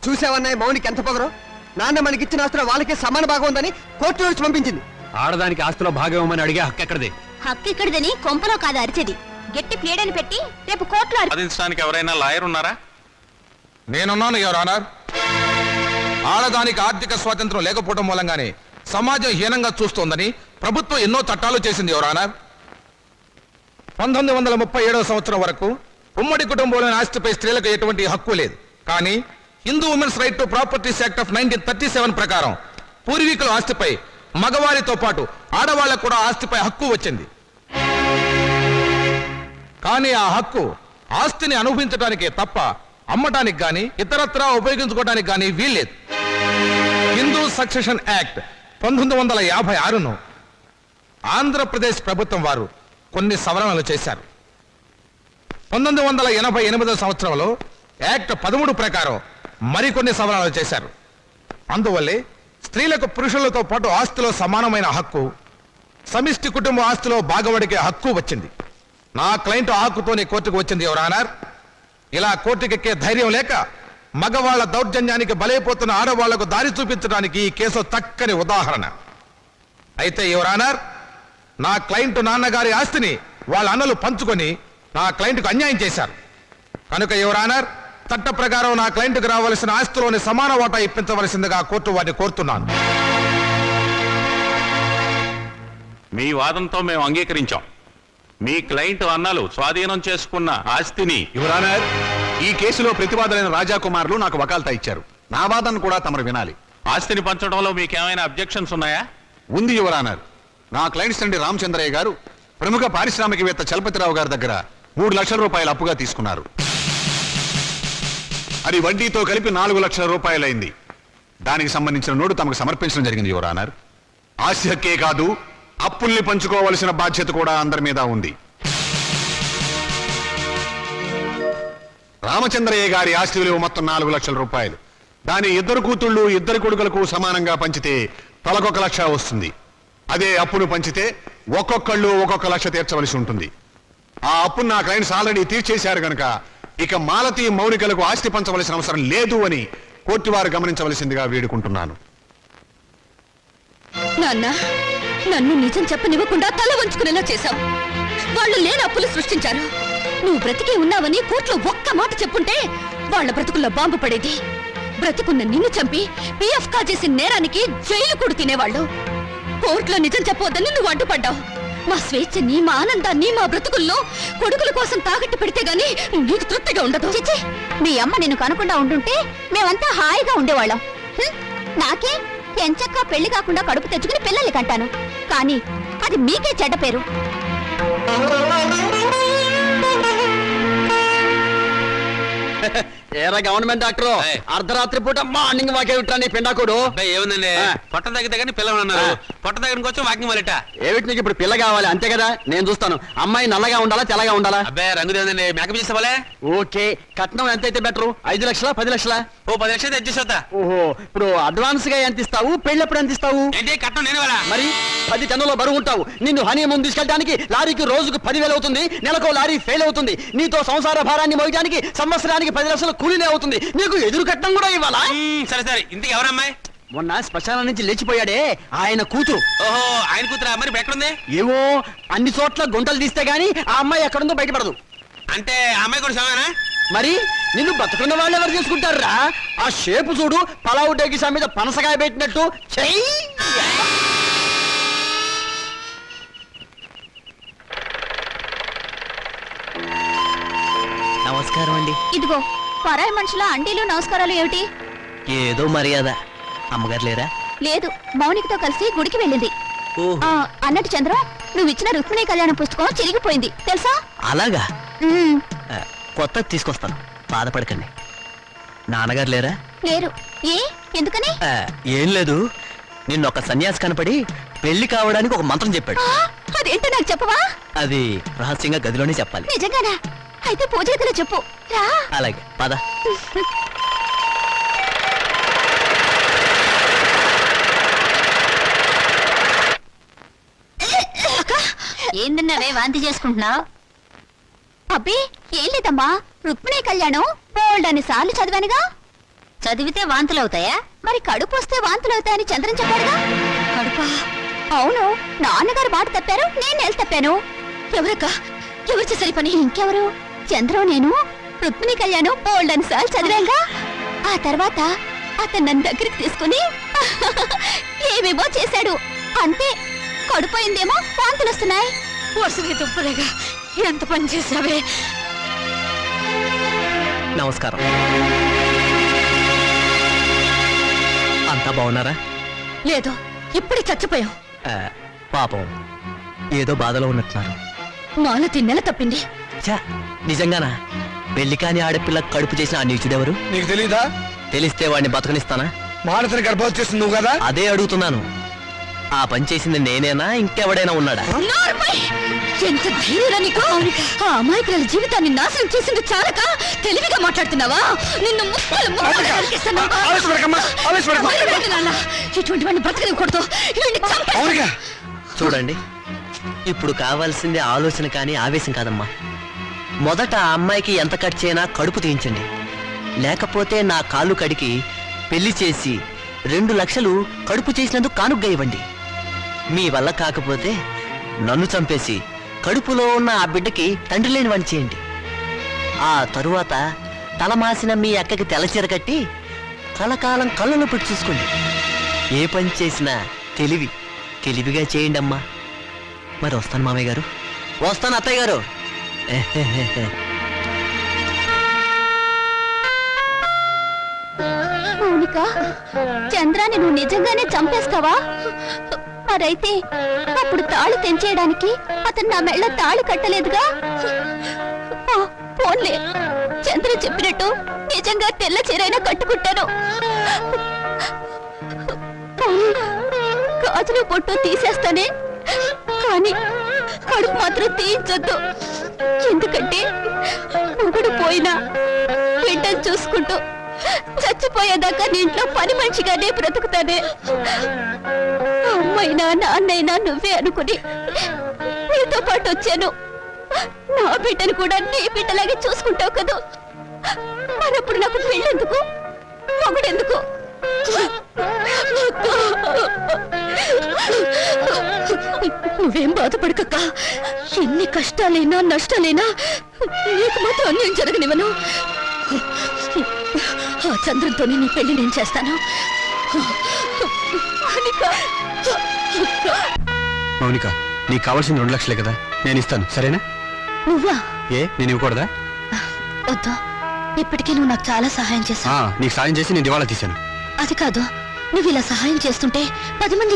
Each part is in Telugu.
చూసావన్నాయి మౌనికి ఎంత పొగరు. నాన్న మనకిచ్చిన ఆస్తులు వాళ్ళకే సమాన భాగం ఉందని కోర్టు నుంచి పంపించింది. ఆడదానికి ఆస్తిలో భాగం ఇవ్వమని అడిగే హక్కు ఎక్కడిది? హక్కు ఎక్కడిదని కొంపలో కాదు అరిచేది. గట్టి ప్లేడని పెట్టి రేపు కోర్టులో వాదించడానికి ఎవరైనా లాయర్ ఉన్నారా? నేనున్నాను యువర్ ఆనర్. ఆడదానికి ఆర్థిక స్వాతంత్రం లేకపోవడం మూలంగానే సమాజం హీనంగా చూస్తోందని ప్రభుత్వం ఎన్నో చట్టాలు చేసింది యువర్ ఆనర్. 1937వ సంవత్సరం వరకు ఉమ్మడి కుటుంబంలోని ఆస్తిపై స్త్రీలకు ఎటువంటి హక్కు లేదు. కానీ Hindu women's right to properties act of 1937 ప్రకారం పూర్వీకుల ఆస్తిపై మగవారితో పాటు ఆడవాళ్లకు కూడా ఆస్తిపై హక్కు వచ్చింది. కానీ ఆ హక్కు ఆస్తిని అనుభవించడానికే తప్ప అమ్మటానికి గాని ఇతరత్రా ఉపయోగించుకోవడానికి గాని వీల్లేదు. హిందూ సక్సెషన్ యాక్ట్ 1956ను ఆంధ్రప్రదేశ్ ప్రభుత్వం వారు కొన్ని సవరణలు చేశారు. 1988వ సంవత్సరంలో యాక్ట్ 13 ప్రకారం మరికొన్ని సవరణలు చేశారు. అందువల్లే స్త్రీలకు పురుషులతో పాటు ఆస్తిలో సమానమైన హక్కు, సమిష్టి కుటుంబ ఆస్తిలో భాగవడికే హక్కు వచ్చింది. నా క్లయింట్ ఆ హక్కుతోనే కోర్టుకు వచ్చింది యువర్ ఆనర్. ఇలా కోర్టుకెక్కే ధైర్యం లేక మగవాళ్ల దౌర్జన్యానికి బలైపోతున్న ఆడవాళ్లకు దారి చూపించడానికి ఈ కేసు చక్కని ఉదాహరణ. అయితే యువర్ ఆనర్, నా క్లయింట్ నాన్నగారి ఆస్తిని వాళ్ళ అన్నలు పంచుకొని నా క్లయింట్కు అన్యాయం చేశారు. కనుక యువర్ ఆనర్, చట్ట ప్రకారం నా క్లయింట్కు రావాల్సిన ఆస్తిలోని సమాన వాటా ఇప్పించవలసిందిగా కోర్టు వారిని కోరుతున్నాను. మీ వాదంతో మేము అంగీకరించాం. మీ క్లయింట్ అన్నలు స్వాధీనం చేసుకున్న ఆస్తిని యువర్ ఆనర్, ఈ కేసులో ప్రతివాదులైన రాజాకుమారులు నాకు వకాల్తా ఇచ్చారు. నా వాదన కూడా తమరు వినాలి. ఆస్తిని పంచడంలో మీకేమైనా అబ్జెక్షన్స్ ఉన్నాయా? ఉంది యువర్ ఆనర్. నా క్లయింట్స్ తండ్రి రామచంద్రయ్య గారు ప్రముఖ పారిశ్రామికవేత్త చలపతిరావు గారి దగ్గర 3 లక్షల రూపాయలు అప్పుగా తీసుకున్నారు. అది వడ్డీతో కలిపి 4 లక్షల రూపాయలైంది. దానికి సంబంధించిన నోటు తమకు సమర్పించడం జరిగింది యువర్ ఆనర్. ఆస్తి హక్కే కాదు, అప్పుల్ని పంచుకోవలసిన బాధ్యత కూడా అందరి మీద ఉంది. రామచంద్రయ్య గారి ఆస్తి విలువ మొత్తం 4 లక్షల రూపాయలు. దాని 2 కూతుళ్ళు 2 కొడుకులకు సమానంగా పంచితే తలకొక 1 లక్ష వస్తుంది. అదే అప్పును పంచితే ఒక్కొక్కళ్ళు 1 లక్ష తీర్చవలసి ఉంటుంది. ఆ అప్పును నా క్లయింట్స్ ఆల్రెడీ తీర్చేశారు గనక ఇక మాలతి మౌనికలకు ఆస్తి పంచవలసిన అవసరం లేదు అని కోర్టు వారు గమనించవలసిందిగా వేడుకుంటున్నాను. నాన్న, నన్ను నిజం చెప్పనివ్వకుండా తల వంచుకునేలా చేశావు. వాళ్ళు లేని అప్పులు సృష్టించారు. నువ్వు బ్రతికే ఉన్నావని కోర్టులో ఒక్క మాట చెప్పుంటే వాళ్ళ బ్రతుకుల్లో బాంబు పడేది. బ్రతుకున్న నిన్ను చంపి పిఎఫ్ కాజేసిన నేరానికి జైలు కూడా తినేవాళ్ళు. కోర్టులో నిజం చెప్పవద్దని నువ్వు అడ్డుపడ్డావు. మా స్వేచ్ఛని, మా ఆనందాన్ని, మా బ్రతుకుల్లో కొడుకుల కోసం తాకట్టు పెడితే గానీ నీకు తృప్తిగా ఉండదు. చిచ్చి, మీ అమ్మ నిన్ను కనకుండా ఉండుంటే మేమంతా హాయిగా ఉండేవాళ్ళం. నాకే ఎంచక్కా పెళ్లి కాకుండా కడుపు తెచ్చుకుని పిల్లల్ని కంటాను. కానీ అది మీకే చెడ్డ పేరు. ఏరా గవర్నమెంట్ డాక్టర్, అర్ధరాత్రి పూట మార్నింగ్ వాకే విట్రా నీ పిండాకుడు. ఏముందండి, పొట్ట తగ్గితే కానీ పిల్లలు అన్నారు. పొట్ట దగ్గరికి వచ్చి వాకింగ్ మొదలెట. ఏమిటి నీకు ఇప్పుడు పిల్ల కావాలి అంతే కదా? నేను చూస్తాను. అమ్మాయి నల్లగా ఉండాలా తెల్లగా ఉండాలా? అబ్బాయి రంగు లేదండి, మేకప్ చేసేవాళ్ళే. ఓకే, కట్నం ఎంత అయితే బెటరు? 5 లక్షలా 10 లక్షలా? ఓ 10 లక్షలు తెచ్చేసా. ఓహో, ఇప్పుడు అడ్వాన్స్ గా ఎంత ఇస్తావు? పెళ్ళప్పుడు ఎంత ఇస్తావు? ఏంటి కట్నం నేను వాళ్ళ? మరి 10 టన్నుల బరువు ఉంటావు. నిన్ను హనీమూన్ తీసుకెళ్ళడానికి లారీకి రోజుకు 10,000 అవుతుంది. నెలకు లారీ ఫెయిల్ అవుతుంది. నీతో సంసార భారాన్ని మోయడానికి సంవత్సరానికి 10 లక్షల కూలీనే అవుతుంది. నీకు ఎదురు కట్నం కూడా ఇవ్వాలా? సరే సరే, ఇంటికి ఎవరమ్మాయి? మొన్న శ్మశానం నుంచి లేచిపోయాడే ఆయన కూతురు. ఓహో, ఆయన కూతురా? మరి ఎక్కడుంది? ఏవో అన్ని చోట్ల గుంటలు తీస్తే గానీ ఆ అమ్మాయి ఎక్కడుందో బయటపడదు. అంటే అమ్మాయి కూడా సమానా? మరి నిన్ను బతుకున్న వాళ్ళు ఎవరు చేసుకుంటారా? ఆ షేపు చూడు, పలావు డేగిసా మీద పనసకాయ పెట్టినట్టు. నమస్కారం అండి. ఇదిగో పరాయి మనుషుల అండీలు నమస్కారాలు ఏమిటి? ఏదో మర్యాద. అమ్మగారు లేరా? లేదు, మౌనికతో కలిసి గుడికి వెళ్ళింది. అన్నట్టు చంద్ర, నువ్వు ఇచ్చిన రుక్మిణి కళ్యాణం పుస్తకం చిరిగిపోయింది తెలుసా? అలాగా? కొత్త తీసుకొస్తాను, బాధపడకండి. నాన్నగారు లేరా? లేరు. ఏ ఎందుకని? ఏం లేదు, నిన్నొక సన్యాసి కనపడి పెళ్లి కావడానికి ఒక మంత్రం చెప్పాడు. అదేంటో నాకు చెప్పవా? అది రహస్యంగా గదిలోనే చెప్పాలి. నిజంగానా? అయితే పూజ గదిలో చెప్పు. రా. అలాగే, పద. ఏందన్నావే వాంతి చేసుకుంటున్నావు? అబ్బే ఏం లేదమ్మా, రుక్మిణి కళ్యాణం బోల్డని సార్లు చదివానుగా. చదివితే వాంతులు అవుతాయా? మరి కడుపు వస్తే వాంతులు అవుతాయని చంద్రం చెప్పాడుగా. కడుపా? అవును, నాన్నగారు మాట తప్పారు, నేను నెల తప్పాను. ఎవరక్క? ఎవరు చేసరి పని? ఇంకెవరు? చంద్రం నేను రుక్మిణి కళ్యాణం బోల్డెన్ సార్లు చదివాగా. ఆ తర్వాత అతను నన్ను దగ్గరికి తీసుకుని ఏమేమో చేశాడు. అంతే, కడుపోయిందేమో, వాంతులు వస్తున్నాయి. వరుసగా దుబ్బలేగా ఎంత పని చేసావే. నమస్కారం. అంతా బాగున్నారా? లేదు, ఇప్పుడే చచ్చిపోయాం. పాపం ఏదో బాధలో ఉన్నట్టున్నారు. మాలతి నెల తప్పింది. ఛా, నిజంగానా? పెళ్లి కాని ఆడపిల్ల కడుపు చేసిన ఆ నీచుడెవరు? నీకు తెలీదా? తెలిస్తే వాడిని బతకనిస్తానా? మానసిని గర్భవతి చేస్తుంది నువ్వు కదా? అదే అడుగుతున్నాను. ఆ పని చేసింది నేనేనా, ఇంకెవడైనా ఉన్నాడా? నోర్మై! ఎంత ధైర్యం నీకు! ఆ అమాయకుల జీవితాన్ని నాశనం చేసింది చాలక తెలివిగా మాట్లాడుతున్నావా? నిన్ను ముక్కలు ముక్కలు నరికేస్తాను. వదిలిపెట్టు నాన్న. ఇటువంటి వాడిని బ్రతకనివ్వకూడదు. వీడిని చంపేస్తాను. చూడండి, ఇప్పుడు కావాల్సింది ఆలోచన కానీ ఆవేశం కాదమ్మా. మొదట ఆ అమ్మాయికి ఎంత ఖర్చు అయినా కడుపు తీయించండి. లేకపోతే నా కాళ్ళు కడికి పెళ్లి చేసి 2 లక్షలు కడుపు చేసినందుకు కానుగ్గా ఇవ్వండి. మీ వల్ల కాకపోతే నన్ను చంపేసి కడుపులో ఉన్న ఆ బిడ్డకి తండ్రి లేని వాణ్ణి చేయండి. ఆ తరువాత తలమాసిన మీ అక్కకి తెల్లచీర కట్టి కలకాలం కళ్ళలో పెట్టి చూసుకోండి. ఏ పని చేసినా తెలివిగా చేయండి అమ్మా. మరి వస్తాను మామయ్య గారు. వస్తాను అత్తయ్య గారు. మౌనిక, చంద్రాన్ని నువ్వు నిజంగానే చంపేస్తావా? మరైతే అప్పుడు తాళి తెంచేయడానికి అతను నా మెళ్ళ తాళి కట్టలేదుగా. పోన్లే, చంద్ర చెప్పినట్టు నిజంగా తెల్ల చీరైనా కట్టుకుంటాను. గాజులు పొట్టు తీసేస్తానే, కానీ కడుపు మాత్రం తీయించొద్దు. ఎందుకంటే మొగుడు పోయినా బిడ్డను చూసుకుంటూ చచ్చిపోయేదాకా నీ ఇంట్లో పని మనిషిగానే బ్రతుకుతానే. అమ్మైనా నాన్నైనా నువ్వే అనుకుని నీతో పాటు వచ్చాను. నా బిడ్డను కూడా నీ బిడ్డలాగే చూసుకుంటావు కదా. మరప్పుడు నాకు పెళ్ళెందుకు, మొగుడెందుకు? నువ్వేం బాధపడకక్క. ఎన్ని కష్టాలైనా నష్టాలైనా నీకు మాత్రం అన్యాయం జరగనివ్వను. ఆ చంద్రంతోనే నీ పెళ్లి నేను చేస్తాను. మౌనిక, నీకు కావాల్సింది 2 లక్షలే కదా, నేను ఇస్తాను, సరేనా? నువ్వా? ఏ, నేను ఇవ్వకూడదా? వద్దు, ఇప్పటికీ నువ్వు నాకు చాలా సహాయం చేశావు. నీకు సాయం చేసి నేను దివాళా తీశాను. అది కాదు, నువ్వు ఇలా సహాయం చేస్తుంటే 10 మంది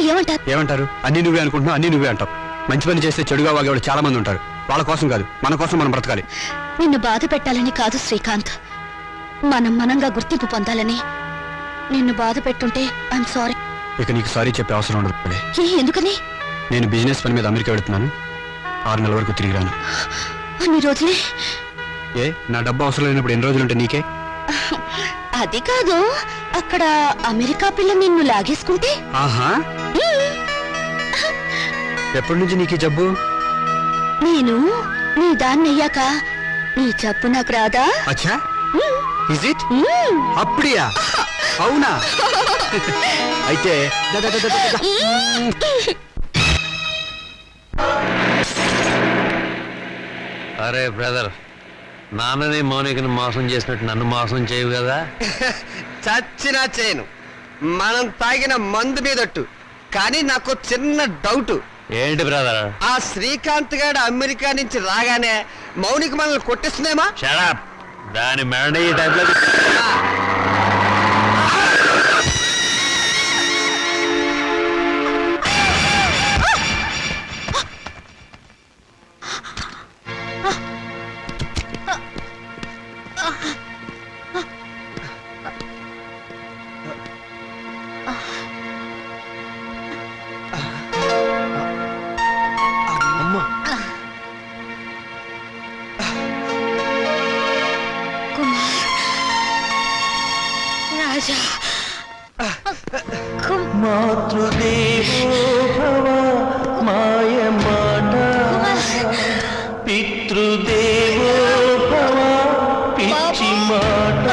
ఏమంటారు? అన్ని నువ్వే అనుకుంటున్నావు, అన్ని నువ్వే అంటావు. మంచి పని చేస్తే చెడుగా వాగేవాళ్ళు చాలా మంది ఉంటారు. వాళ్ళ కోసం కాదు, మన కోసం మనం బ్రతకాలి. నిన్ను బాధ పెట్టాలని కాదు శ్రీకాంత్, మనంగా గుర్తింపు పొందాలని. నిన్ను బాధ పెట్టుంటే ఐఎమ్ సారీ. ఇక నీకు సారీ చెప్పే అవసరం ఉండదు. ఎందుకని? నేను బిజినెస్ పని మీద అమెరికా వెళుతున్నాను. 6 నెలల వరకు తిరిగి రాను. అన్ని రోజులే? ఏ, నా డబ్బు అవసరం లేనప్పుడు ఎన్ని రోజులుంటే నీకే? అది కాదు, అక్కడ అమెరికా పిల్ల నిన్ను లాగేసుకుంటే? ఆహా, ఎప్పటి నుంచి నీకు ఈ జబ్బు? నేను నీ దాన్ని అయ్యాక నీ జబ్బు నాకు రాదా? అచ్చా, ఇస్ ఇట్? అప్పుడియా? అవునా? అయితే అరే బ్రదర్, నాన్నని మౌనికని మోసం చేసినట్టు నన్ను మోసం చేయవు కదా? చచ్చినా చేయను, మనం తాగిన మందు మీదట్టు. కానీ నాకు చిన్న డౌట్. ఏంటి బ్రదర్? ఆ శ్రీకాంత్ గారు అమెరికా నుంచి రాగానే మౌనిక మనల్ని కొట్టిస్తుందేమా? షడప్, దాని మెడ ఈ టైంలో రాజా, మాతృదేవో భవ మాయ మాట, పితృదేవో భవ పిచ్చి మాట.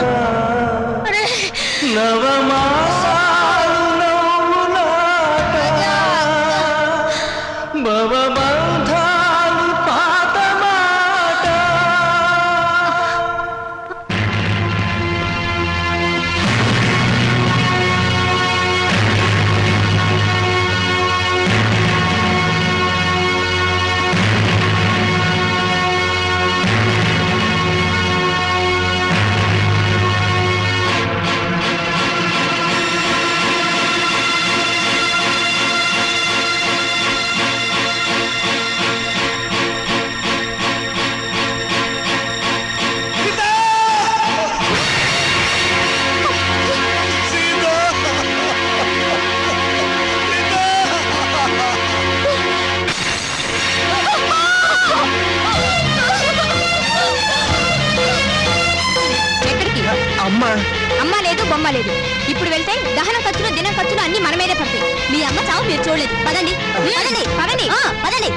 బొమ్మ లేదు. ఇప్పుడు వెళ్తే దహన ఖర్చులు దిన ఖర్చులు అన్ని మన మీదే పడతాయి. మీ అమ్మ చావు మీరు చూడలేదు. పదండి పదండి పదండి పదండి.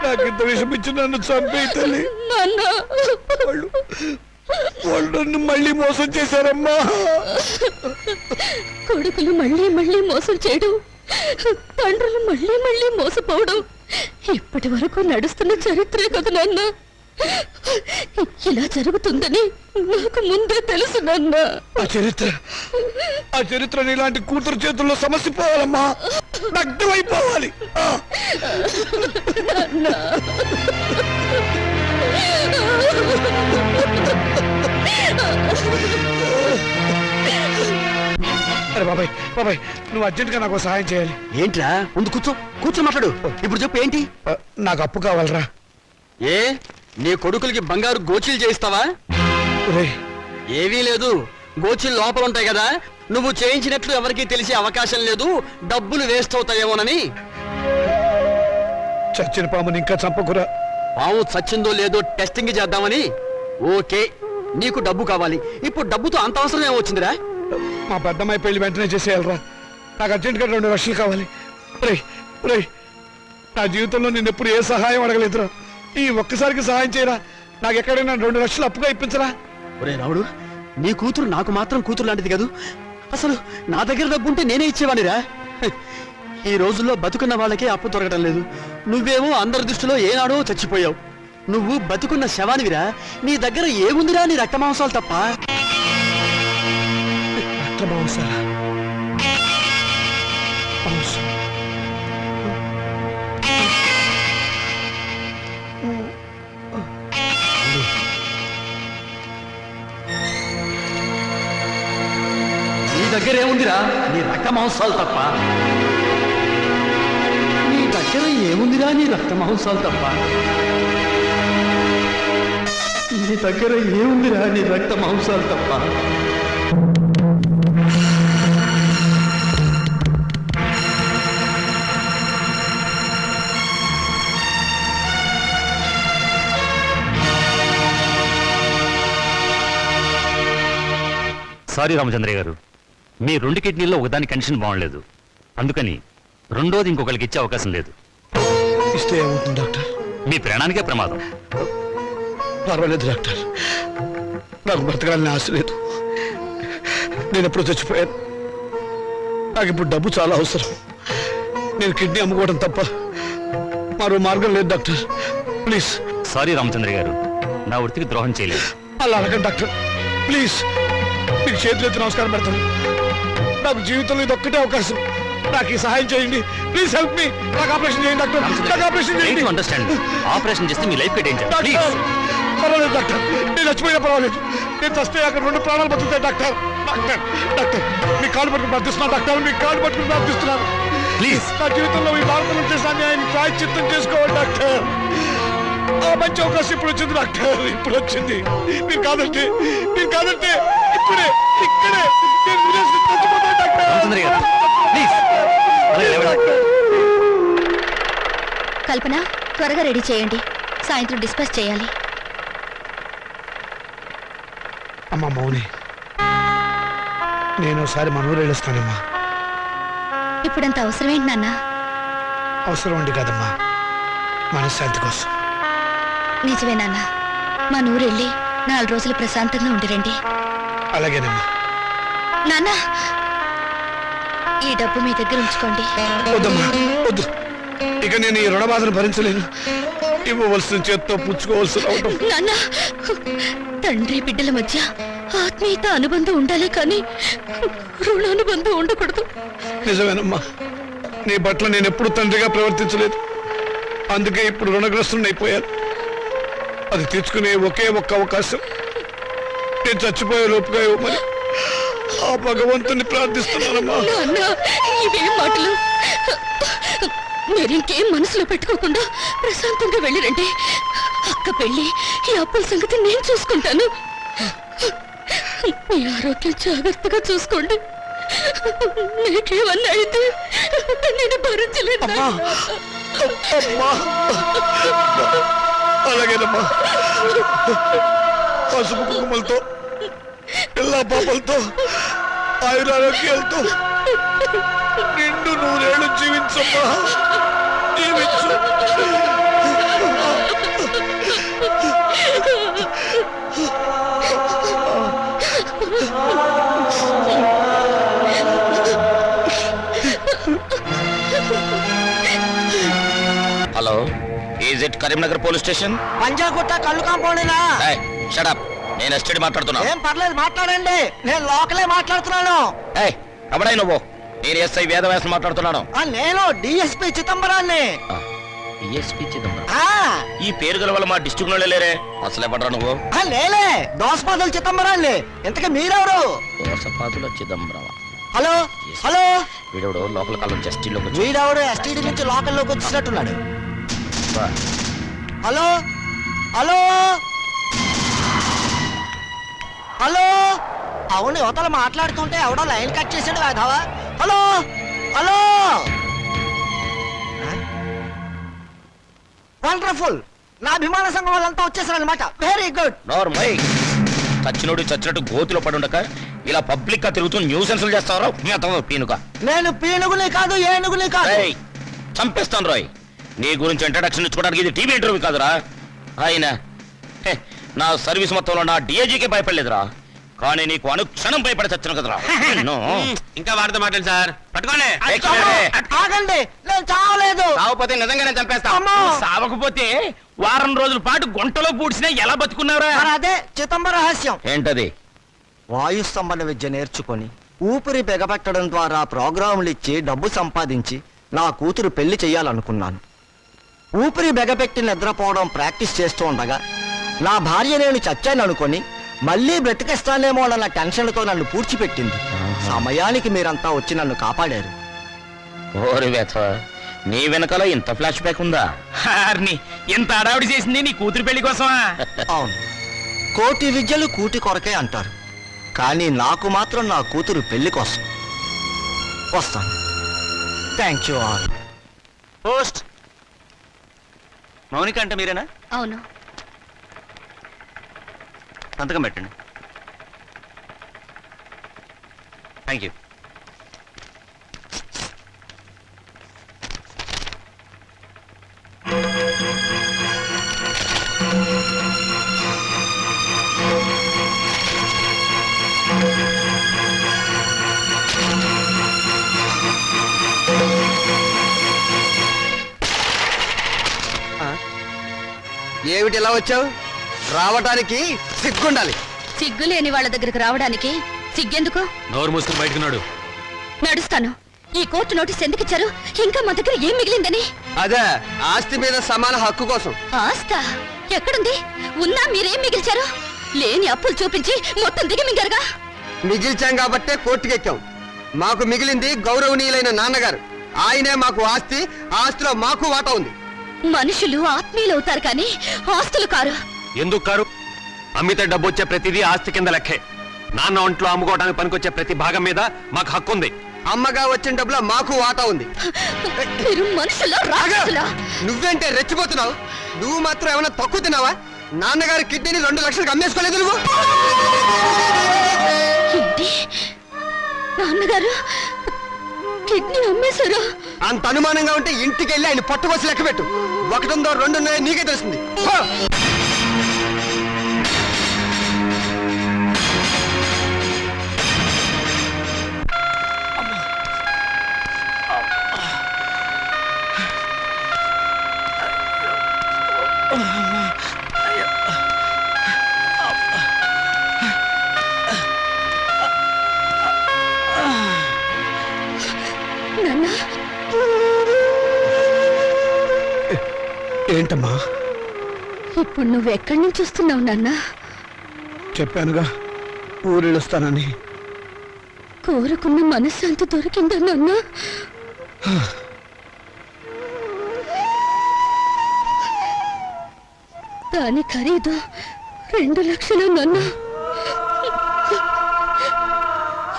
నాకింత విషమిచ్చి నన్ను చంపే తల్లి. వాళ్ళు నన్ను మళ్ళీ మోసం చేశారమ్మా. కొడుకులు మళ్ళీ మళ్ళీ మోసం చేయడం, తండ్రులు మళ్ళీ మళ్ళీ మోసపోవడం ఇప్పటి వరకు నడుస్తున్న చరిత్రే కదా నాన్న. ఇలా జరుగుతుందని నాకు ముందే తెలుసు నాన్న. ఆ చరిత్ర ఇలాంటి కూతురు చేతుల్లో సమస్యపోవాలమ్మా, నగ్నమైపోవాలి. అరే బాబాయ్ బాబాయ్, నువ్వు అర్జెంట్ గా నాకు సహాయం చేయాలి. ఏంట్రా ముందు కూర్చో మాట్లాడు. ఇప్పుడు చెప్పు ఏంటి? నాకు అప్పు కావాలరా. ఏ నీ కొడుకులకి బంగారు గోచీలు చేయిస్తావా? ఏవీ లేదు, గోచీలు లోపల ఉంటాయి కదా. నువ్వు చేయించినట్లు ఎవరికీ తెలిసే అవకాశం లేదు, డబ్బులు వేస్ట్ అవుతాయేమోనని. చచ్చిన పాముని ఇంకా చంపకురా. పాము చచ్చిందో లేదో టెస్టింగ్ చేద్దామని. ఓకే, నీకు డబ్బు కావాలి. ఇప్పుడు డబ్బుతో అంత అవసరం ఏమొచ్చిందిరా? మా పెద్దమ్మాయి పెళ్లి వెంటనే చేసేయాలరా. నాకు అర్జెంట్ గా 2 లక్షలు కావాలి. నా జీవితంలో నేను ఎప్పుడు ఏ సహాయం అడగలేదురా. ఈ ఒక్కసారికి సహాయం చేయరా. నాకు ఎక్కడైనా 2 లక్షలు అప్పుగా ఇప్పించరా. ఒరే రావుడు, నీ కూతురు నాకు మాత్రం కూతురు లాంటిది కాదు. అసలు నా దగ్గర డబ్బుంటే నేనే ఇచ్చేవాడిరా. ఈ రోజుల్లో బతుకున్న వాళ్ళకే అప్పు దొరకటం లేదు. నువ్వేమో అందరి దృష్టిలో ఏనాడో చచ్చిపోయావు. నువ్వు బతుకున్న శవానివిరా. నీ దగ్గర ఏముందిరా? నీ రక్త మాంసాలు తప్ప. నీ దగ్గర ఏముందిరా? నీ రక్త మాంసాలు తప్ప. నీ దగ్గర ఏముందిరా? నీ రక్త మాంసాలు తప్ప. నీ దగ్గర ఏముందిరా? నీ రక్త మాంసాలు తప్ప. సారీ రామచంద్రయ్య గారు, మీ 2 కిడ్నీల్లో ఒకదాని కండిషన్ బాగుండలేదు. అందుకని రెండోది ఇంకొకరికి ఇచ్చే అవకాశం లేదు. ఇస్తే ఏమవుతుంది డాక్టర్? మీ ప్రాణానికే ప్రమాదం. పర్వాలేదు డాక్టర్, నాకు బ్రతకాలని ఆశ లేదు. నేను ఎప్పుడు చచ్చిపోయాను. నాకు ఇప్పుడు డబ్బు చాలా అవసరం. నేను కిడ్నీ అమ్ముకోవడం తప్ప మరో మార్గం లేదు డాక్టర్. ప్లీజ్. సారీ రామచంద్రయ్య గారు, నా వృత్తికి ద్రోహం చేయలేదు. అలా అనకండి డాక్టర్, ప్లీజ్. మీకు చేతులు ఎత్తి నమస్కారం పెడతాను. నాకు జీవితంలో ఇది ఒక్కటే అవకాశం. నాకు ఈ సహాయం చేయండి. Please help me. నాకు ఆపరేషన్ చేయండి డాక్టర్. నాకు ఆపరేషన్ చేయండి. అండర్స్టాండ్. ఆపరేషన్ చేస్తే మీ లైఫ్ డేంజర్. డాక్టర్ పర్వాలేదు డాక్టర్, నేను చచ్చిపోయినా పర్వాలేదు. నేను చస్తే అక్కడ 2 ప్రాణాలు బతుకుతాయి డాక్టర్. డాక్టర్ డాక్టర్ మీ కాలు పట్టుకుని ప్రార్థిస్తున్నాను డాక్టర్. మీ కాలు పట్టుకుని ప్రార్థిస్తున్నాను. ప్లీజ్. నా జీవితంలో ఈ భారతంలో చేసిన అన్యాయాన్ని ప్రాయశ్చిత్తం చేసుకోవాలి డాక్టర్. ఆ మంచి అవకాశం ఇప్పుడు వచ్చింది డాక్టర్, ఇప్పుడు వచ్చింది. మీరు కాదంటే ఇక్కడే నేను విదేశీ చచ్చిపోతాను డాక్టర్. రామచంద్రయ్య గారు, ప్లీజ్. కల్పన, త్వరగా రెడీ చేయండి. సాయంత్రం డిస్పాచ్ చేయాలి. అమ్మా మౌని, నేను ఒకసారి మన ఊరు వెళ్ళొస్తానమ్మా. ఇప్పుడంత అవసరమేంటి నాన్న? అవసరం ఉండి కాదమ్మా, మనశ్శాంతి కోసం. నిజమే నాన్న, మా నూరెళ్ళి 4 రోజులు ప్రశాంతంగా ఉండిరండి. అలాగేనమ్మా. నాన్న, ఈ డబ్బు మీ దగ్గర ఉంచుకోండి. వద్దమ్మా, వద్దు. ఇక నేను ఈ రుణబాధను భరించలేను. ఇవ్వవలసిన చేత్తో పుచ్చుకోవాల్సి రావటం. నాన్న, తండ్రి బిడ్డల మధ్య ఆత్మీయత అనుబంధం ఉండాలి కానీ రుణానుబంధం ఉండకూడదు. నిజమేనమ్మా, నీ పట్ల నేను ఎప్పుడు తండ్రిగా ప్రవర్తించలేదు. అందుకే ఇప్పుడు రుణగ్రస్తుని అయిపోయాను. అది తీర్చుకునే ఒకే ఒక్క అవకాశం నేను చచ్చిపోయే లోపుగా ఇవ్వమని ఆ భగవంతుని ప్రార్థిస్తున్నానమ్మా. నాన్న, ఇవేం మాటలు? మీరింకేం మనసులో పెట్టుకోకుండా ప్రశాంతంగా వెళ్ళిరండి. అక్క పెళ్ళి, ఈ అప్పుల సంగతి నేను చూసుకుంటాను. మీ ఆరోగ్యం జాగ్రత్తగా చూసుకోండి. మీకేమన్నా అయితే నేను భరించలేదు. అలాగేనమ్మా. పసుపు కుంకుమలతో, పిల్ల పాపలతో, ఆయురారోగ్యాలతో నిండు 100 ఏళ్ళు జీవించమ్మా, జీవించు. Hello, is it Karimnagar police station? Panjagutta కళ్ళు కాంపౌండేనా? షడప్, నేను ఎస్టడీ మాట్లాడుతున్నా. ఏం పర్లేదు, మాట్లాడండి. నేను లోకలే మాట్లాడుతున్నాను. ఎవడై నువ్వు? నేను ఎస్ఐ వేదవ్యాసం మాట్లాడుతున్నాను. నేను డిఎస్పీ చిదంబరాన్ని. డిఎస్పీ చిదంబరం? ఆ, ఈ పేరు గల వల్ల మా డిస్ట్రిక్ట్ లో లేరే. అసలే పడరా నువ్వు? లేలే, దోసపాదుల చిదంబరాన్ని. ఇంతకీ మీరెవరు? దోసపాదుల చిదంబరం. హలో హలో, వీడెవడు లోపల కాలం జస్టిలోకి వీడెవడు ఎస్టీడీ నుంచి లోకల్లోకి వచ్చినట్టున్నాడు. Hello hello hello. అవును, యువతలు మాట్లాడుతుంటే ఎవడో లైన్ కట్ చేసాడు కాదావా. Hello hello. వండర్ఫుల్, నా అభిమాన సంఘం వాళ్ళంతా వచ్చేసారనమాట. Very good. నార్మల్. చచ్చినోడు చచ్చినట్టు గోతిలో పడి ఉండక ఇలా పబ్లిక్ గా తిరుగుతూ న్యూసెన్స్లు చేస్తావరా పీనుక? నేను పీనుగుని కాదు, ఏనుగుని కాదు. చంపేస్తాను రాయ్. నీ గురించి ఇంట్రడక్షన్ ఇచ్చుకోవడానికి ఇది టీవీ ఇంటర్వ్యూ కాదురా. ఆయన నా సర్వీస్ మొత్తంలో నా డిఐజీకే భయపడలేదురా, కానీ నీకు అనుక్షణం భయపడి చచ్చాను కదరా. ఇంకా వాడితో మాట్లాడు సార్. పట్టుకోండి. ఆగండి, నేను చావలేదు. కాకపోతే నిజంగానే చంపేస్తా. అమ్మో. సావకపోతే వారం రోజుల పాటు గుంటలో పూడ్చినా ఎలా బతుకున్నావురా? మరి అదే చిదంబర రహస్యం. ఏంటది? వాయుస్తంభన విద్య నేర్చుకొని ఊపిరి బిగబెట్టడం ద్వారా ప్రోగ్రాములు ఇచ్చి డబ్బు సంపాదించి నా కూతురు పెళ్లి చెయ్యాలనుకున్నాను. ఊపిరి బిగబెట్టి నిద్రపోవడం ప్రాక్టీస్ చేస్తూ ఉండగా నా భార్య నేను చచ్చాననుకొని మళ్ళీ బ్రతికిస్తానేమో అన్న టెన్షన్తో నన్ను పూడ్చిపెట్టింది. సమయానికి మీరంతా వచ్చి నన్ను కాపాడారు. ఓరి వేత, నీ వెనకాల ఇంత ఫ్లాష్ బ్యాక్ ఉందా? ఇంత అడావిడి చేసింది నీ కూతురు పెళ్లి కోసమా? అవును, కోటి విద్యలు కూటి కొరకే అంటారు, కానీ నాకు మాత్రం నా కూతురు పెళ్లి కోసం. వస్తాను. Thank you all. Post. Mounika అంటే మీరేనా? అవును. సంతకం పెట్టండి. Thank you. ఏమిటి ఇలా వచ్చావు? రావటానికి సిగ్గుండాలి. సిగ్గు లేని వాళ్ళ దగ్గరకు రావడానికి సిగ్గెందుకు? నోరు మూసుకుని బయటకున్నాడు. నడుస్తాను. ఈ కోర్టు నోటీస్ ఎందుకు ఇచ్చారు? ఇంకా మా దగ్గర ఏం మిగిలిందని? అదే, ఆస్తి మీద సమాన హక్కు కోసం. ఆస్తా ఎక్కడుంది? ఉన్నా మీరేం మిగిల్చారు? లేని అప్పులు చూపించి మొత్తం దిగి మింగారుగా. మిగిల్చాం కాబట్టే కోర్టుకెక్కాం. మాకు మిగిలింది గౌరవనీయులైన నాన్నగారు. ఆయనే మాకు ఆస్తి, ఆస్తిలో మాకు వాటా ఉంది. మనుషులు ఆత్మీయులు అవుతారు కానీ ఆస్తులు కారు. ఎందుకు కారు? అమ్మితే డబ్బు వచ్చే ప్రతిదీ ఆస్తి కింద లెక్కే. నాన్న ఒంట్లో అమ్ముకోవడానికి పనికొచ్చే ప్రతి భాగం మీద మాకు హక్కు ఉంది. అమ్మగా వచ్చిన డబ్బులో మాకు వాటా ఉంది. మీరు మనుషుల్లో రాక్షసులా? నువ్వేంటే రెచ్చిపోతున్నావు? నువ్వు మాత్రం ఏమైనా తక్కువ తిన్నావా? నాన్నగారి కిడ్నీని 2 లక్షలకు అమ్మేసుకోలేదు నువ్వు. ఏంటి? నాన్నగారు కిడ్నీ అమ్మేశారా? అంత అనుమానంగా ఉంటే ఇంటికి వెళ్ళి ఆయన పట్టుకోసి లెక్క పెట్టు. 1 ఉందో 2 ఉన్నాయో నీకే తెలుస్తుంది. పో. నాన్న, ఏంటమ్మా? ఇప్పుడు నువ్వు ఎక్కడి నుంచి వస్తున్నావు నాన్న? చెప్పానుగా ఊరెళ్ళొస్తానని. కోరుకున్న మనశ్శాంతి దొరికిందా నాన్న? దాని ఖరీదు 2 లక్షలు నాన్న.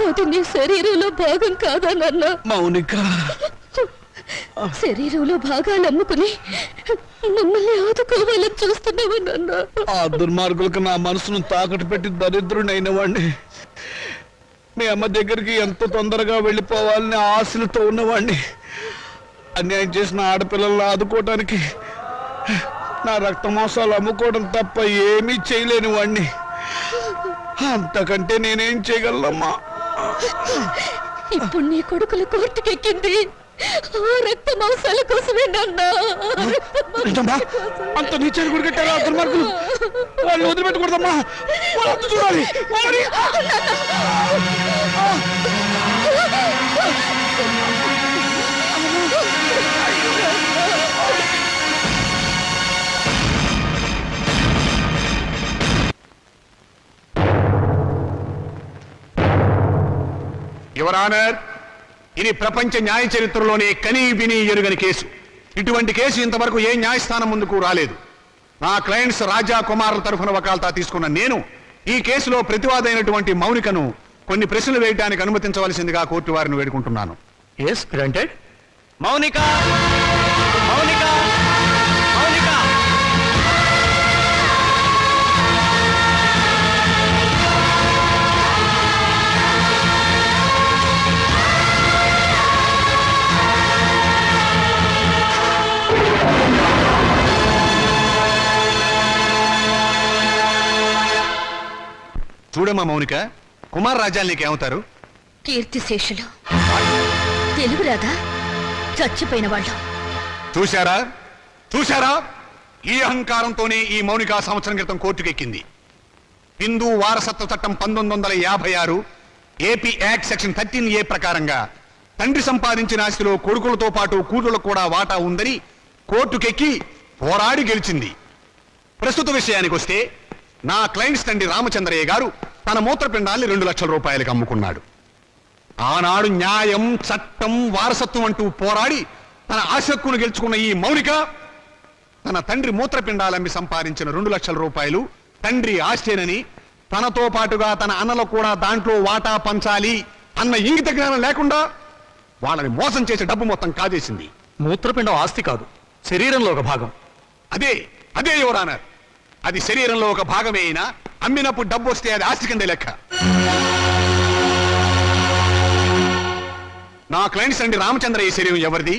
అది నీ శరీరంలో భాగం కాదా నాన్న? మౌనిక, శరీరంలో భాగాలు అమ్ముకుని మమ్మల్ని ఆదుకోవాలని చూస్తున్నావు నాన్న. ఆ దుర్మార్గులకు నా మనసును తాకట్టు పెట్టి దరిద్రుడైన వాడిని, మీ అమ్మ దగ్గరికి ఎంత తొందరగా వెళ్ళిపోవాలని ఆశలతో ఉన్నవాడిని, అన్యాయం చేసిన ఆడపిల్లలను ఆదుకోవటానికి నా రక్త మాంసాలు అమ్ముకోవడం తప్ప ఏమీ చేయలేని వాడిని. అంతకంటే నేనేం చేయగలనమ్మా? ఇప్పుడు నీ కొడుకులు కోర్టుకెక్కింది ఆ రక్త మాంసాల కోసమే నాన్న. నిజమా? అంత నీచాన్ని కూడా కట్టారా దుర్మార్గులు? వాళ్ళు వదిలిపెట్టకూడదమ్మా, వాళ్ళంతా చూడాలి. యువర్ ఆనర్, ఇది ప్రపంచ న్యాయ చరిత్రలోనే కనీ విని ఎరుగని కేసు. ఇటువంటి కేసు ఇంతవరకు ఏ న్యాయస్థానం ముందుకు రాలేదు. నా క్లయింట్స్ రాజా కుమారుల తరఫున వకాల్తా తీసుకున్న నేను ఈ కేసులో ప్రతివాదైనటువంటి మౌనికను కొన్ని ప్రశ్నలు వేయడానికి అనుమతించవలసిందిగా కోర్టు వారిని వేడుకుంటున్నాను. Yes granted. మౌనిక, మౌనిక, మౌనిక. చూడమ్మా మౌనిక, కుమార్ రాజాలు నీకేమవుతారు? కీర్తిశేషులు. తెలుగు రాదా? చచ్చిపోయిన వాళ్ళు. చూశారా చూశారా, ఈ అహంకారంతోనే ఈ మౌనిక సంవత్సరం క్రితం కోర్టుకెక్కింది. హిందూ వారసత్వ చట్టం 1956 ఏపీ యాక్ట్ సెక్షన్ 13A ప్రకారంగా తండ్రి సంపాదించిన ఆస్తిలో కొడుకులతో పాటు కూతుళ్లకు కూడా వాటా ఉందని కోర్టుకెక్కి పోరాడి గెలిచింది. ప్రస్తుత విషయానికి వస్తే నా క్లయింట్స్ తండ్రి రామచంద్రయ్య గారు తన మూత్రపిండాల్ని 2 లక్షల రూపాయలకు అమ్ముకున్నాడు. ఆనాడు న్యాయం, చట్టం, వారసత్వం అంటూ పోరాడి తన ఆశక్కును గెలుచుకున్న ఈ మౌనిక తన తండ్రి మూత్రపిండాలమ్మి సంపాదించిన 2 లక్షల రూపాయలు తండ్రి ఆస్తేనని, తనతో పాటుగా తన అన్నలకు కూడా దాంట్లో వాటా పంచాలి అన్న ఇంగిత జ్ఞానం లేకుండా వాళ్ళని మోసం చేసే డబ్బు మొత్తం కాజేసింది. మూత్రపిండం ఆస్తి కాదు, శరీరంలో ఒక భాగం. అదే అదే యువర్ ఆనర్, అది శరీరంలో ఒక భాగమే అయినా అమ్మినప్పుడు డబ్బు వస్తే అది ఆస్తి కింద లెక్క. నా క్లయింట్స్ అండి రామచంద్రయ్య శరీరం ఎవరిది?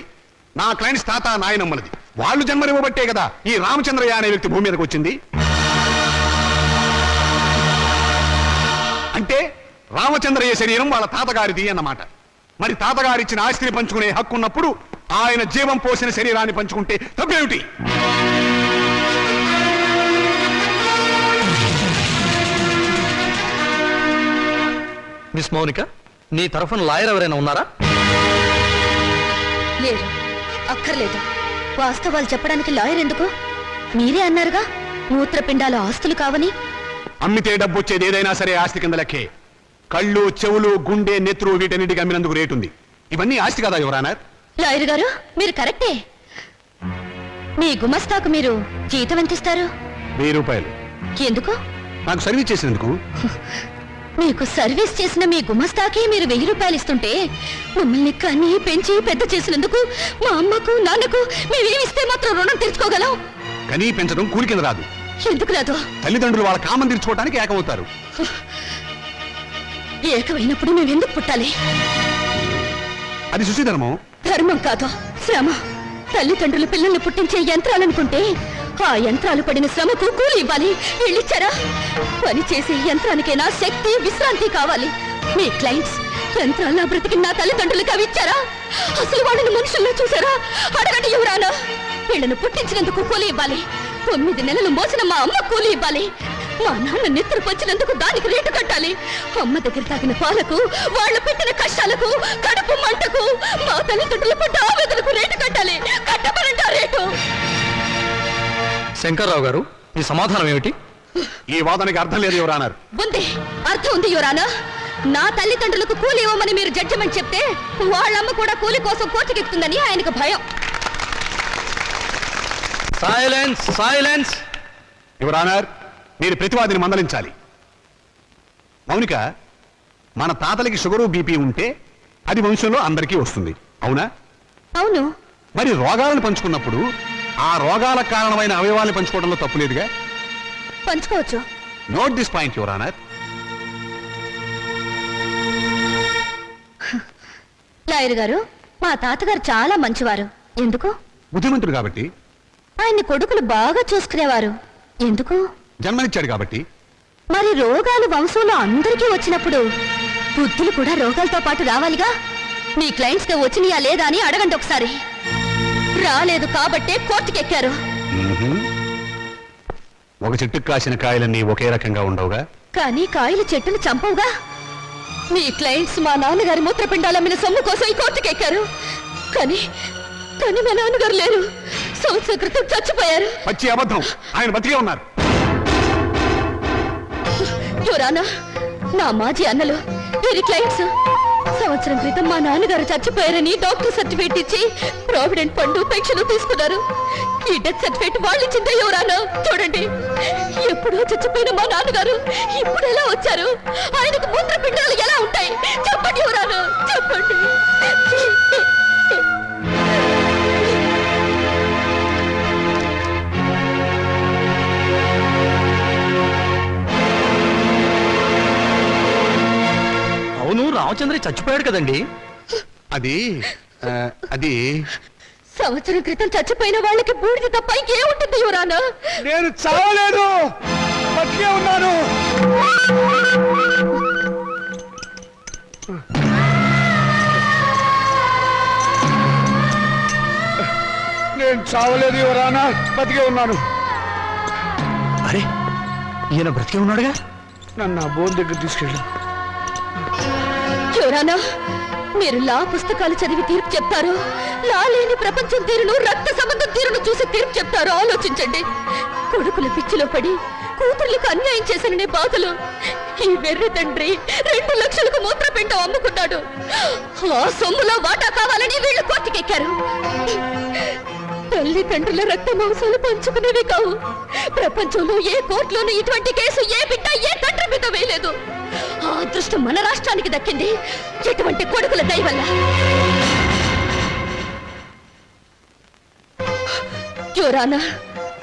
నా క్లయింట్స్ తాత నాయనమ్మలది. వాళ్ళు జన్మనివ్వబట్టే కదా ఈ రామచంద్రయ్య అనే వ్యక్తి భూమి మీదకి వచ్చింది. అంటే రామచంద్రయ్య శరీరం వాళ్ళ తాతగారిది అన్నమాట. మరి తాతగారిచ్చిన ఆస్తిని పంచుకునే హక్కు ఉన్నప్పుడు ఆయన జీవం పోసిన శరీరాన్ని పంచుకుంటే తప్పేమిటి? మిస్ మౌనిక, నీ తరఫున లాయర్ ఎవరైనా ఉన్నారా? లేరు, అక్కర్లేదు. వాస్తవాలు చెప్పడానికి లాయర్ ఎందుకు? మీరే అన్నారుగా మూత్రపిండాల ఆస్తులు కావని. అమ్మితే డబ్బు వచ్చేది ఏదైనా సరే ఆస్తి కింద లెక్కే. కళ్ళు, చెవులు, గుండె, నెత్తురు వీటన్నిటికి అమ్మినందుకు రేటు ఉంది. ఇవన్నీ ఆస్తి కదా యువర్ ఆనర్. లాయర్ గారు, మీరు కరెక్టే. మీ గుమస్తాకు మీరు జీతం ఎంత ఇస్తారు? 1000 రూపాయలు. ఎందుకు? నాకు సర్వీస్ చేసినందుకు. మీకు సర్వీస్ చేసిన మీ గుమస్తాకి మీరు 1000 రూపాయలు ఇస్తుంటే మమ్మల్ని కని పెంచి పెద్ద చేసినందుకు మా అమ్మకు నాన్నకు మేమేమిస్తే మాత్రం రుణం తీర్చుకోగలం? కనీ పెంచడం కూలి కింద రాదు. ఎందుకు రాదు? తల్లిదండ్రులు వాళ్ళ కామం తీర్చుకోవడానికి ఏకమవుతారు. ఏకమైనప్పుడు మేమెందుకు పుట్టాలి? అది శుచిధర్మం. ధర్మం కాదు, శ్రమ. తల్లిదండ్రులు పిల్లల్ని పుట్టించే యంత్రాలనుకుంటే ఆ యంత్రాలు పడిన శ్రమకు కూలి ఇవ్వాలి. వీళ్ళిచ్చారా? పని చేసే యంత్రానికైనా శక్తి, విశ్రాంతి కావాలి. మీ క్లయింట్స్ యంత్రాల బ్రతికి నా తల్లిదండ్రులకు అవి ఇచ్చారా? అసలు వాళ్ళని మనుషుల్లో చూసారా? అడగండి ఎవరానా. వీళ్ళను పుట్టించినందుకు కూలి ఇవ్వాలి. 9 నెలలు మోసిన మా అమ్మ కూలి ఇవ్వాలి. మా నాన్న నిద్ర పంచినందుకు దానికి రేటు కట్టాలి. అమ్మ దగ్గర తాగిన పాలకు, వాళ్ళు పెట్టిన కష్టాలకు, కడుపు మంటకు, మా తల్లిదండ్రులు పడ్డ ఆవేదనకు రేటు కట్టాలి. కట్టమనంట రేటు. శంకర్రావు గారు, మీ సమాధానం ఏమిటి? ఈ వాదనకి అర్థం లేదు యువర్ ఆనర్. ఉంది, అర్థం ఉంది యువరానా. నా తల్లిదండ్రులకు కూలి ఇవ్వమని మీరు జడ్జిమెంట్ చెప్తే వాళ్ళమ్మ కూడా కూలి కోసం కోర్టుకెక్కుతుందని ఆయనకు భయం. Silence, silence. యువర్ ఆనర్, మీరు ప్రతివాదిని మందలించాలి. మౌనిక, మన తాతలకి షుగరు బీపీ ఉంటే అది వంశంలో అందరికీ వస్తుంది, అవునా? అవును. మరి రోగాలను పంచుకున్నప్పుడు ఆ రోగాలకు కారణమైన అవయవాలను పంచుకోవడంలో తప్పు లేదుగా? పంచుకోవచ్చు. Note this point your honour. Lawyer గారు, మా తాతగారు చాలా మంచివారు. ఎందుకు? బుద్ధిమంతుడు కాబట్టి. ఆయన్ని కొడుకులు బాగా చూసుకునేవారు. ఎందుకు? జన్మనిచ్చాడు కాబట్టి. మరి రోగాలు వంశంలో అందరికీ వచ్చినప్పుడు బుద్ధులు కూడా రోగాలతో పాటు రావాలిగా. మీ క్లయింట్స్ కి వచ్చినాయా లేదా అని అడగండి ఒకసారి. రాలేదు కాబట్టే కోర్టుకెక్కారు. ఒక చెట్టుకు కాసిన కాయలన్నీ ఒకే రకంగా ఉండవుగా. కానీ కాయలు చెట్టును చంపవుగా. మీ క్లయింట్స్ మా నాన్నగారి మూత్రపిండాలమ్మిన సొమ్ము కోసం ఈ కోర్టుకెక్కారు. కానీ కానీ మా నాన్నగారు లేరు. సంవత్సరం క్రితం చచ్చిపోయారు. పచ్చి అబద్ధం. ఆయన బతికే ఉన్నారు. యువరానా, నా మాజీ అన్నలు వీరి క్లయింట్స్ సంవత్సరం క్రితం మా నాన్నగారు చచ్చిపోయారని డాక్టర్ సర్టిఫికేట్ ఇచ్చి ప్రావిడెంట్ ఫండ్, పెన్షన్ తీసుకున్నారు. ఈ డెత్ సర్టిఫికేట్ వాళ్ళు ఇచ్చిందే యువరానా. చూడండి, ఎప్పుడో చచ్చిపోయిన మా నాన్నగారు ఇప్పుడు ఎలా వచ్చారు? ఆయనకు మూత్రపిండాలు ఎలా ఉంటాయి? చెప్పండి యువరానా, చెప్పండి. అవును, రామచంద్ర చచ్చిపోయాడు కదండి. అది సంవత్సరం క్రితం చచ్చిపోయిన వాళ్ళకి బూడిద తప్ప ఇంకేముంటుంది యువరానా? నేను చావలేదు, బతికే ఉన్నాను. నేను చావలేదు యువరానా, బతికే ఉన్నాను. అరే, ఈయన బ్రతికే ఉన్నాడుగా. నన్ను ఆ బోన్ దగ్గర తీసుకెళ్ళు. యువరానా, మీరు లా పుస్తకాలు చదివి తీర్పు చెప్తారు. లా లేని ప్రపంచం తీరును, రక్త సంబంధం తీరును చూసి తీర్పు చెప్తారు. ఆలోచించండి. కొడుకుల పిచ్చిలో పడి కూతుర్లకు అన్యాయం చేసిన బాధలు ఈ వెర్రి తండ్రి 2 లక్షలకు మూత్రపిండం అమ్ముకున్నాడు. ఆ సొమ్ములో వాటా కావాలని వీళ్ళు కోర్టుకెక్కారు. తల్లిదండ్రుల రక్త మాంసాలు పంచుకునేవి కావు. ప్రపంచంలో ఏ కోర్టులోనూ ఇటువంటి కేసు ఏ బిడ్డ, ఏ తండ్రి మీద వేయలేదు. ఆ అదృష్టం మన రాష్ట్రానికి దక్కింది ఎటువంటి కొడుకుల దయ వల్ల. యువరానా,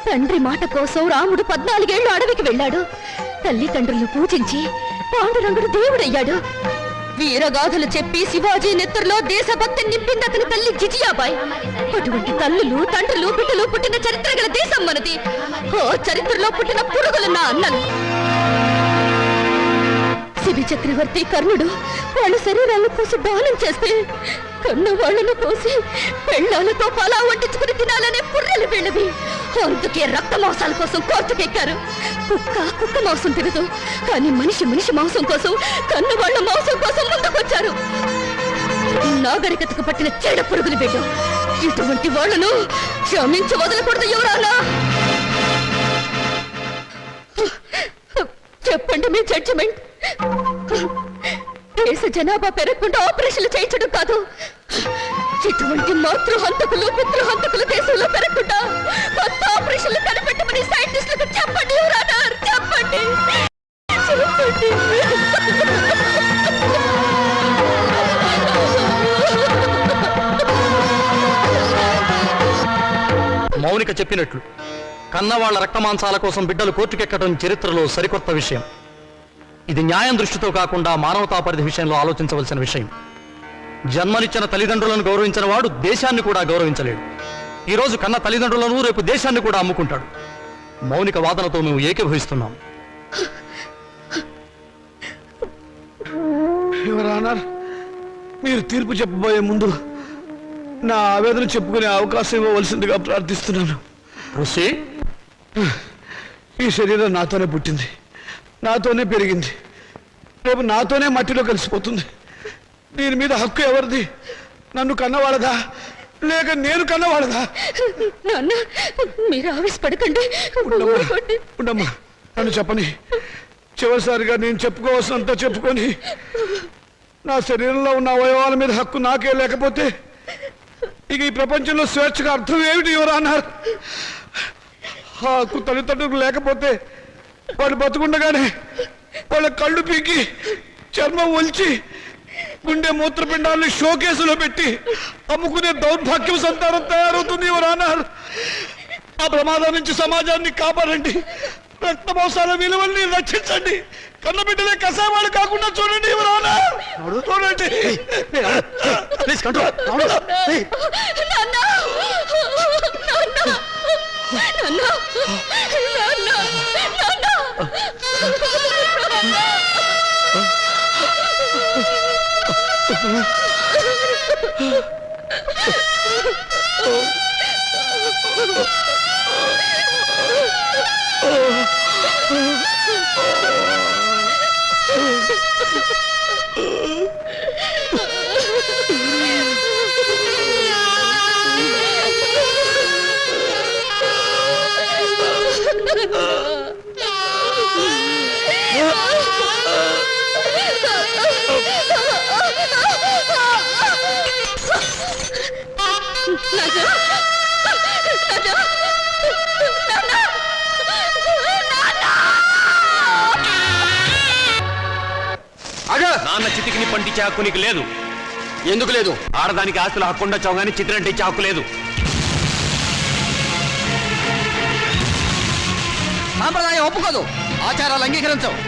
తండ్రి మాట కోసం రాముడు 14 ఏళ్లు అడవికి వెళ్ళాడు. తల్లిదండ్రులను పూజించి పాండురంగుడు దేవుడయ్యాడు. వీరగాథలు చెప్పి శివాజీ నెత్తురులో దేశభక్తి నింపింది అతని తల్లి జిజియాబాయ్. అటువంటి తల్లులు, తండ్రులు, బిడ్డలు పుట్టిన చరిత్ర గల దేశం మనది. ఓ చరిత్రలో పుట్టిన పురుగులు నా అన్నలు. శిబి చక్రవర్తి, కర్ణుడు వాళ్ళ శరీరాలను కోసి దానం చేస్తే కన్ను వాళ్ళను కోసి పెళ్ళాలతో పలా వండించుకుని తినాలనే పుర్రెలు వీళ్ళవి. అందుకే రక్త మాంసాల కోసం కోర్టుకెక్కారు. కుక్క మాంసం తినదు, కానీ మనిషి మాంసం కోసం, కన్ను వాళ్ళ మాంసం కోసం ముందుకొచ్చారు. నాగరికతకు పట్టిన చెడ పురుగులు బిడ్డ. ఇటువంటి వాళ్ళను క్షమించి వదలకూడదు యువరానా. చెప్పండి మీ జడ్జిమెంట్. దేశ జనాభా పెరగకుండా ఆపరేషన్లు చేయించడం కాదు. ఇటువంటి మాతృహంతకులు, పితృహంతకులు దేశంలో పెరగకుండా కొత్త ఆపరేషన్లు కనిపెట్టమని సైంటిస్టులకు చెప్పండి యువరానా, చెప్పండి. మౌనిక చెప్పినట్లు కన్నవాళ్ల రక్తమాంసాల కోసం బిడ్డలు కోర్టుకెక్కడం చరిత్రలో సరికొత్త విషయం. ఇది న్యాయం దృష్టితో కాకుండా మానవతా పరిధి విషయంలో ఆలోచించవలసిన విషయం. జన్మనిచ్చిన తల్లిదండ్రులను గౌరవించిన వాడు దేశాన్ని కూడా గౌరవించలేడు. ఈరోజు కన్న తల్లిదండ్రులను రేపు దేశాన్ని కూడా అమ్ముకుంటాడు. మౌనిక వాదనతో మేము ఏకీభవిస్తున్నాం. ఎవరన్నారు? మీరు తీర్పు చెప్పబోయే ముందు నా ఆవేదన చెప్పుకునే అవకాశం ఇవ్వవలసిందిగా ప్రార్థిస్తున్నాను. ఋషి, ఈ శరీరం నాతోనే పుట్టింది, నాతోనే పెరిగింది, రేపు నాతోనే మట్టిలో కలిసిపోతుంది. దీని మీద హక్కు ఎవరిది? నన్ను కన్నవాళ్ళదా లేక నేను కన్నవాళ్ళదా? నాన్న, మీరు ఆవేశపడకండి. ఉండమ్మా, నన్ను చెప్పని. చివరిసారిగా నేను చెప్పుకోవాల్సినంత చెప్పుకొని నా శరీరంలో ఉన్న అవయవాల మీద హక్కు నాకే లేకపోతే ఇక ఈ ప్రపంచంలో స్వేచ్ఛగా అర్థం ఏమిటి? ఎవరు అన్నారు? ఆ హక్కు తల్లిదండ్రులకు లేకపోతే వాళ్ళు బతుకుండగానే వాళ్ళ కళ్ళు పీకి చర్మం ఒలిచి గుండె మూత్రపిండాలని షోకేసులో పెట్టి అమ్ముకునే దౌర్భాగ్యం సంతానం తయారవుతుంది. ఎవరు అన్నారు? ఆ ప్రమాదం నుంచి సమాజాన్ని కాపాడండి, రక్త మోసాల విలువల్ని రక్షించండి, కన్నబిడ్డలే కసావాళ్ళు కాకుండా చూడండి. ఎవరు అన్నారు? చూడండి. Please control. నాన్న, నాన్న, నాన్న, నాన్న, నాన్న. నాన్న చితికిని పండించే హక్కు నీకు లేదు. ఎందుకు లేదు? ఆడదానికి ఆస్తుల హక్కు ఉండొచ్చావు కానీ చిత్రంటే ఇచ్చే హక్కు లేదు. సాంప్రదాయం ఒప్పుకోదు, ఆచారాలు అంగీకరించవు.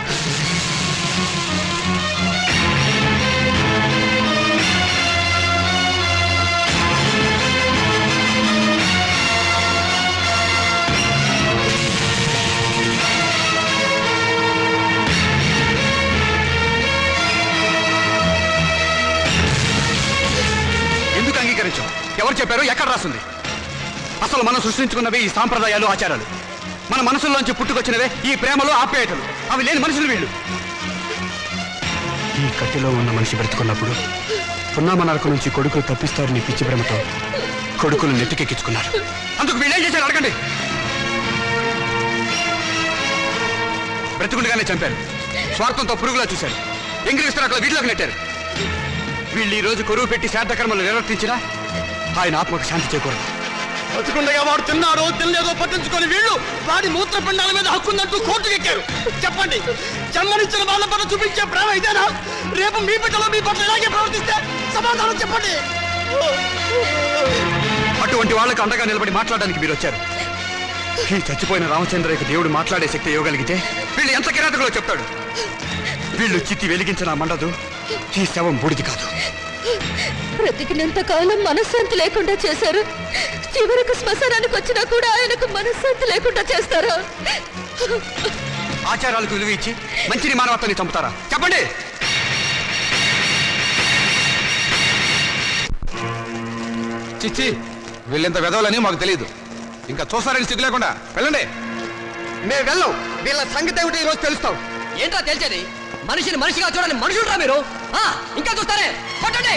ఎందుకు అంగీకరించవు? ఎవరు చెప్పారు? ఎక్కడ రాస్తుంది? అసలు మనం సృష్టించుకున్నవి ఈ సాంప్రదాయాలు, ఆచారాలు. మన మనసుల్లోంచి పుట్టుకొచ్చినవే ఈ ప్రేమలు, ఆప్యాయతలు. అవి లేని మనుషులు వీళ్ళు. ఈ కట్టెలో ఉన్న మనిషి బ్రతుకున్నప్పుడు పున్నామనరకు నుంచి కొడుకులు తప్పిస్తారని పిచ్చి ప్రేమతో కొడుకులు నెత్తికెక్కించుకున్నారు. అందుకు వీళ్ళేం చేశారు అడగండి. బ్రతుకుండగానే చంపారు, స్వార్థంతో పురుగులా చూశారు, ఎంగిలి విస్తరాకుల వీటిలోకి నెట్టారు. వీళ్ళు ఈ రోజు కొరువు పెట్టి శ్రాద్ధకర్మలు నిర్వర్తించినా ఆయన ఆత్మకు శాంతి చేకూరదు. బతుకుండగా వాడు తిన్నారో తినలేదో పట్టించుకొని వీళ్ళు వాడి మూత్రపిండాల మీద హక్కుందంటూ కోర్టుకు ఎక్కారు. చెప్పండి, జన్మనిచ్చిన వాళ్ళ పట్ల చూపించే ప్రేమ ఇదేనా? రేపు మీ బిడ్డలో మీ పట్ల ఇలాగే ప్రవర్తిస్తే సమాధానం చెప్పండి. అటువంటి వాళ్ళకు అండగా నిలబడి మాట్లాడడానికి మీరు వచ్చారు. ఈ చచ్చిపోయిన రామచంద్రయ్యకు దేవుడు మాట్లాడే శక్తి ఇవ్వగలిగితే వీళ్ళు ఎంత కిరాతకులో చెప్తాడు. వీళ్ళు చిత్తి వెలిగించిన మండదు, ఈ శవం బూడిది కాదు. బ్రతికినంత కాలం మనశ్శాంతి లేకుండా చేశారు. చివరకు శ్మశానానికి వచ్చినా కూడా ఆయనకు మనశ్శాంతి లేకుండా చేస్తారా? ఆచారాలకు విలువ ఇచ్చి మంచిని మానవత్వాన్ని చంపుతారా? చెప్పండి. చిచ్చి, వీళ్ళెంత వెదవలని మాకు తెలియదు. ఇంకా చూస్తారని సిగ్గు లేకుండా వెళ్ళండి. మేము వెళ్ళం. వీళ్ళ సంగతి ఏమిటో ఈరోజు తెలుస్తాం. ఏంటో తెలిసేది? మనిషిని మనిషిగా చూడాలి, మనుషులురా మీరు. ఇంకా చూస్తారే? పట్టండి,